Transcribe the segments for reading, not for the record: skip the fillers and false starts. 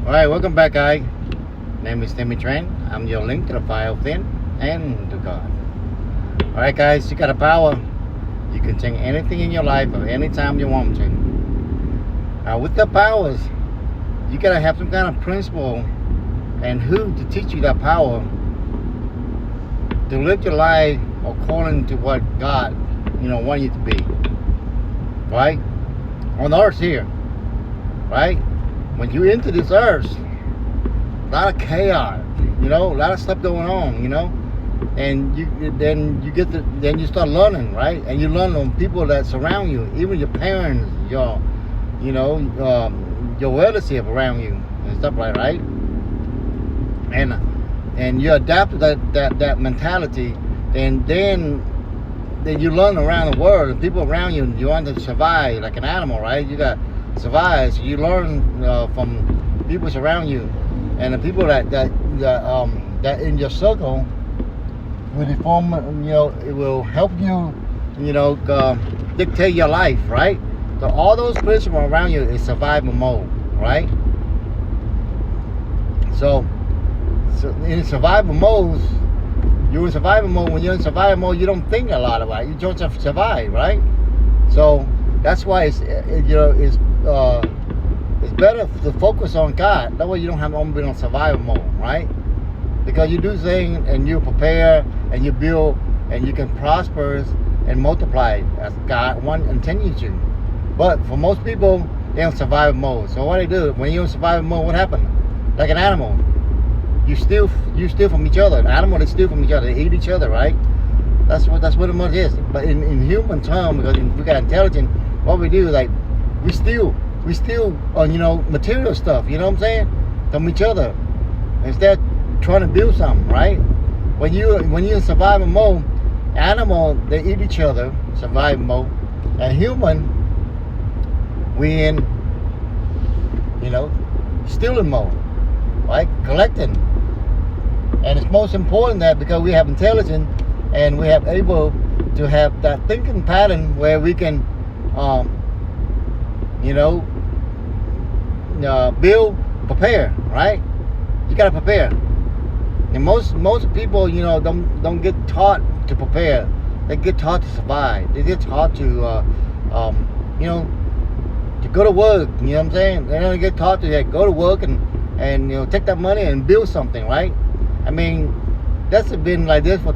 Alright, welcome back, guys. Name is Timmy Trent. I'm your link to the fire within and to God. Alright, guys, you got a power. You can change anything in your life at any time you want to. Now, with the powers, you gotta have some kind of principle and who to teach you that power to live your life according to what God, want you to be. Right? On the earth here. Right? When you enter this earth, a lot of chaos, a lot of stuff going on, and then you start learning, right? And you learn from people that surround you, even your parents, your relative around you and stuff like that, right? And you adapt to that mentality, and then you learn around the world, and people around you, you want to survive like an animal, right? You got survive. So you learn from people around you, and the people that in your circle will form. It will help you. Dictate your life, right? So all those principles around you is survival mode, right? So in survival mode, you're in survival mode. When you're in survival mode, you don't think a lot about it. You just survive, right? So that's why it's better to focus on God. That way you don't have to be on survival mode, right? Because you do things and you prepare and you build and you can prosper and multiply as God intended you. But for most people, they're in survival mode. So what they do, when you're in survival mode, what happens? Like an animal. You steal from each other. An animal, they steal from each other. They eat each other, right? That's what it much is. But in human terms, because we got intelligence, what we do is like we steal material stuff, you know what I'm saying, from each other instead of trying to build something, right? When you're in survival mode, animal, they eat each other, survival mode, and human, we in stealing mode, right? Collecting. And it's most important that because we have intelligence and we have able to have that thinking pattern where we can build, prepare, right? You gotta prepare. And most people, don't get taught to prepare. They get taught to survive. They get taught to to go to work. You know what I'm saying? They don't get taught to go to work and take that money and build something, right? I mean, that's been like this for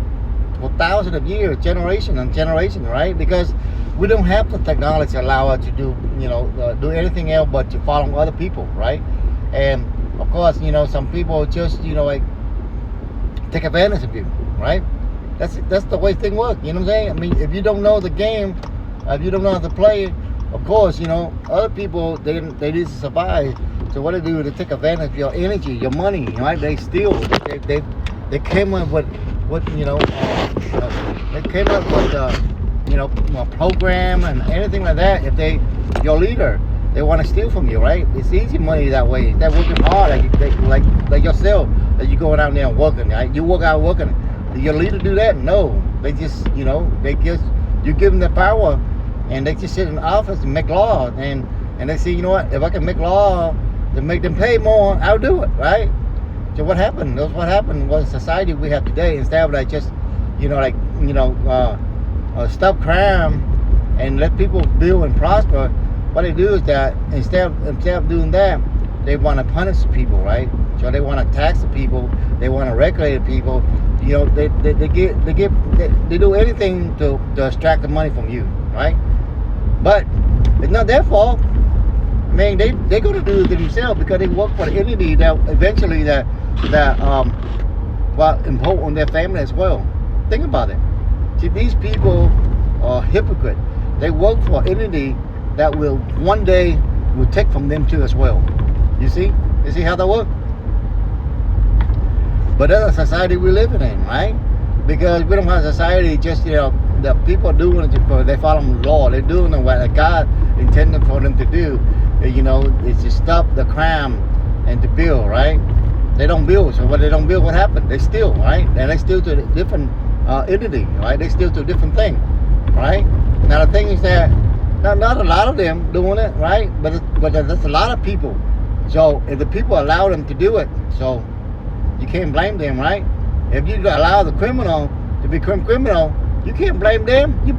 thousands of years, generation and generation, right? Because we don't have the technology to allow us to do do anything else but to follow other people, right? And of course, some people just take advantage of you, right? That's the way things work. You know what I'm saying? I mean, if you don't know the game, if you don't know how to play, of course, other people they need to survive. So what they do is they take advantage of your energy, your money, right? They steal. They came up with they came up with a program and anything like that. If your leader, they want to steal from you, right? It's easy money that way. They're working hard, like yourself, that you going out there and working, right? You work out working. Did your leader do that? No. They just, you give them the power, and they just sit in the office and make laws, and they say, if I can make law to make them pay more, I'll do it, right? So what happened? What happened was society we have today. Instead of just, stop crime and let people build and prosper, what they do is that instead of doing that, they want to punish the people, right? So they want to tax the people, they want to regulate the people. They do anything to extract the money from you, right? But it's not their fault. I mean, they're going to do it themselves because they work for the entity that eventually will impose on their family as well. Think about it. See, these people are hypocrites. They work for an entity that will one day will take from them too as well. You see how that works? But that's a society we're living in, right? Because we don't have a society just the people doing it because they follow the law. They're doing what God intended for them to do. Is to stop the crime and to build, right? They don't build. So when they don't build, what happened? They steal, right? And they steal to a different entity, right? They steal to a different thing, right? Now the thing is that not a lot of them doing it, right? But there's a lot of people So if the people allow them to do it, so you can't blame them, right? If you allow the criminal to become criminal, you can't blame them. You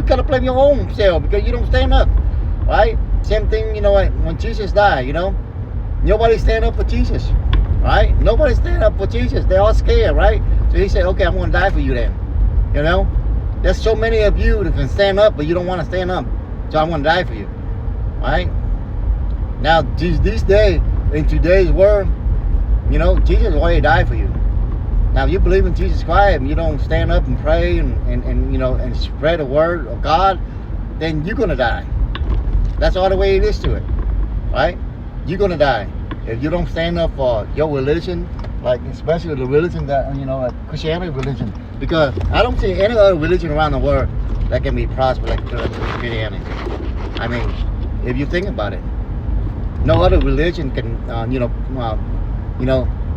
gotta blame your own self because you don't stand up, right? Same thing, when Jesus died, nobody stand up for Jesus, right? Nobody stand up for Jesus. They're all scared, right? So he said, okay, I'm gonna die for you then. There's so many of you that can stand up, but you don't want to stand up. So I'm gonna die for you, right? Now, these days, in today's world, Jesus already died for you. Now, if you believe in Jesus Christ and you don't stand up and pray and spread the word of God, then you're gonna die. That's all the way it is to it, right? You're gonna die if you don't stand up for your religion, like especially the religion that like Christianity religion, because I don't see any other religion around the world that can be prosperous like Christianity. I mean, if you think about it, no other religion can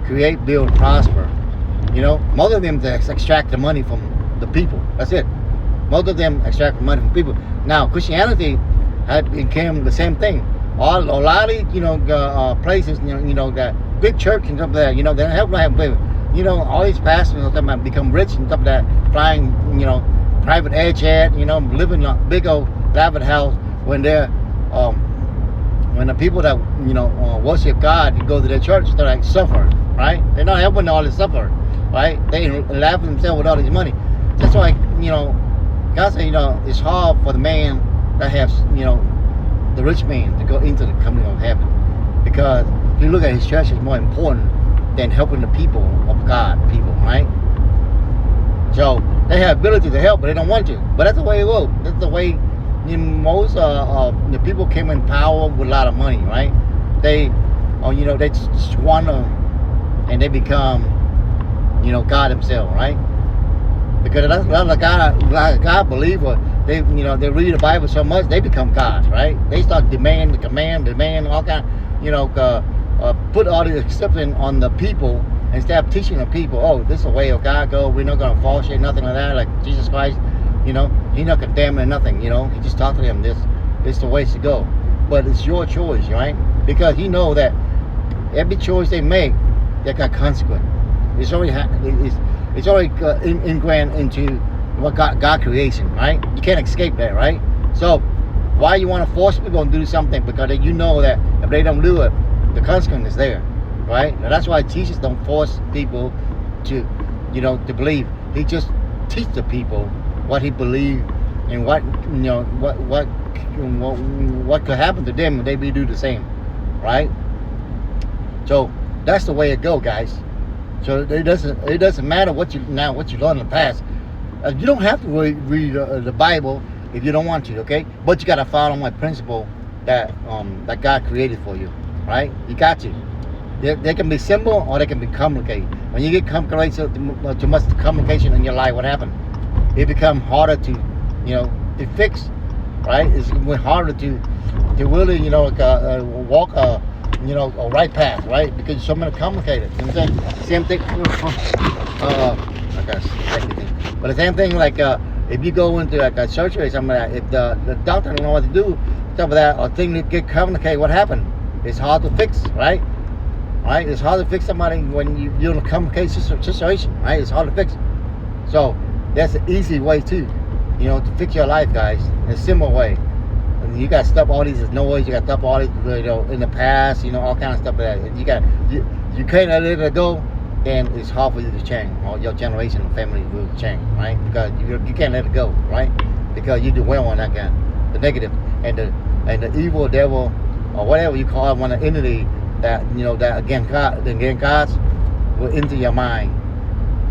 create, build, prosper. Most of them extract the money from the people. That's it. Most of them extract the money from people. Now, Christianity became the same thing. A lot of places, that big church and stuff like that, they don't have people. All these pastors and stuff become rich and stuff like that, flying, private air jet, living in a big old lavish house when they're when the people that worship God, you go to their church, they're like suffering, right? They're not helping all this suffering, right? They laughing themselves with all this money. That's why God said it's hard for the man that has the rich man to go into the kingdom of heaven, because if you look at his church, it's more important than helping the people of God, right? So they have ability to help, but they don't want to. But that's the way it goes. That's the way. Most the people came in power with a lot of money, right? They, they squander and they become, God Himself, right? Because that's a lot of God believer. They, they read the Bible so much they become God, right? They start demand, all kind, put all the acceptance on the people instead of teaching the people. Oh, this is the way of God go. We're not gonna fall shit, nothing like that. Like Jesus Christ. He's not condemning nothing, he just talked to them, this is the way to go. But it's your choice, right? Because you know that every choice they make, they got consequence. It's already ingrained into what God creation, right? You can't escape that, right? So why you want to force people to do something? Because you know that if they don't do it, the consequence is there, right? And that's why Jesus don't force people to to believe. He just teach the people what he believed and what could happen to them if they do the same, right? So that's the way it go, guys. So it doesn't matter what you learned in the past. You don't have to read the Bible if you don't want to, okay? But you gotta follow my principle that God created for you, right? You got to. They can be simple or they can be complicated. When you get complicated, too much complication in your life, what happened? It become harder to fix, right? It's harder to really walk a right path, right? Because it's so many complicated. You know what I'm saying? Same thing. I guess everything. But the same thing, like if you go into like a surgery or something like that, if the doctor don't know what to do, stuff like that, or things that get complicated, what happened? It's hard to fix, right? Right? It's hard to fix somebody when you're in a complicated situation, right? It's hard to fix. So that's an easy way too, to fix your life, guys. In a simple way. And you got to stop all these noise. You got to stop all these, in the past, all kind of stuff like that. You can't let it go. Then it's hard for you to change. Or your generation and family will change, right? Because you can't let it go, right? Because you do well on that guy, the negative and the evil devil or whatever you call it, one entity that that against God's will enter your mind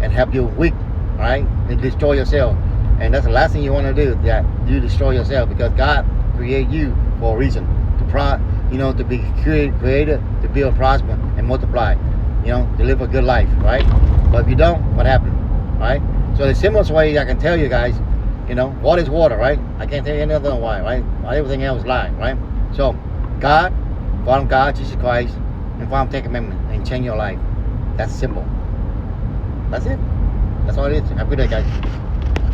and have you weak. Right? And destroy yourself. And that's the last thing you want to do, that you destroy yourself, because God created you for a reason. To be created, to build, prosper, and multiply. To live a good life, right? But if you don't, what happened? Right? So the simplest way I can tell you guys, water is water, right? I can't tell you any other why, right? Everything else is lie, right? So God, follow God, Jesus Christ, and follow Ten Commandments and change your life. That's simple. That's it. That's all it is. Have a good day, guys.